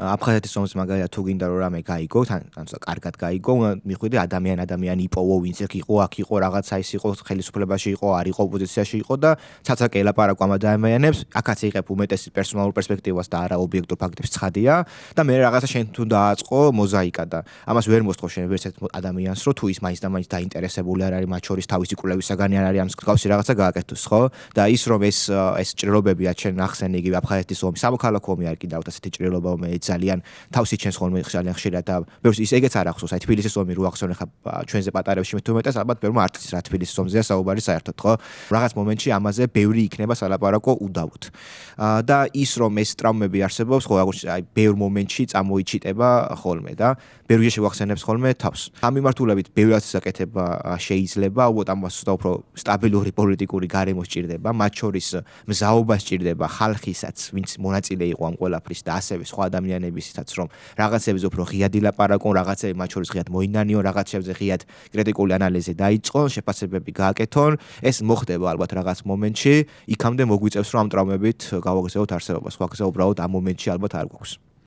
აფხაზეთის ომს მაგალითად თუ გინდა რომ რამე გაიგო, თან კარგად გაიგო, მიხვიდე ადამიანი იპოვო, ვინც იყო, აქ იყო რაღაცა ის იყო, ხელისუფლებაში იყო, არ იყო ოპოზიციაში იყო და ცაცაკე ელაპარაკო ამ ადამიანებს, აქაც იღებ უმეტეს პერსონალურ პერსპექტივას და არა ობიექტურ ფაქტებს ცხადია და მე რაღაცა შენ თუ დააწყო მოზაიკა და ამას ვერ მოსთხოვ შენ ვერც ერთ ადამიანს რომ თუ ის მაინც და მაინც დაინტერესებული არ არის მათ შორის თავისი კვლევისაგანი არ არის ამ მსგავსი რაღაცა გააკეთოს, ხო? და ის რომ ეს ჭრილობებია ჩვენ ახსენე იგივე აფხაზეთის ომი, სამოქალაქო ომი არ კიდევ ასეთი ჭრილობა მე ძალიან თავსი ჩვენს ხოლმე ძალიან ხშირად და ბევრს ის ეგეც არ ახსოვს. აი თბილისის ომი რო ახსოვენ ხა ჩვენზე პატარებში მე თუ მეტას ალბათ ბევრმა არ თის რა თბილისის ომზეა საუბარი საერთოდ, ხო? რაღაც მომენტში ამაზე ბევრი იქნება სალაპარაკო უდავოდ. და ის რომ ეს ტრავმები არსებობს, ხო, როგორც აი ბევრ მომენტში წამოიჩიტება ხოლმე და ბევრი შეგვახსენებს ხოლმე თავს. ამ მიმართულებით ბევრად საკეთება შეიძლება, ალბათ ამას და უფრო სტაბილური პოლიტიკური გარემო სჭირდება, მათ შორის მზაობა სჭირდება ხალხისაც, ვინც მონაწილე იყო ამ ყველაფრის და ასევე სხვა ადამიანებისთაც, რომ რაღაცებზე უფრო ღიად ილაპარაკონ, რაღაცები მათ შორის ღიად მოინანიონ, რაღაცებზე ღიად კრიტიკული ანალიზი დაიწყონ, შეფასებები გააკეთონ. ეს მოხდება ალბათ რაღაც მომენტში, იქამდე მოგვიწევს რომ ამ ტრავმებით გავაგრძელოთ არსებობას. სხვა გზა უბრალოდ ამ მომენტში ალბათ არ გვაქვს.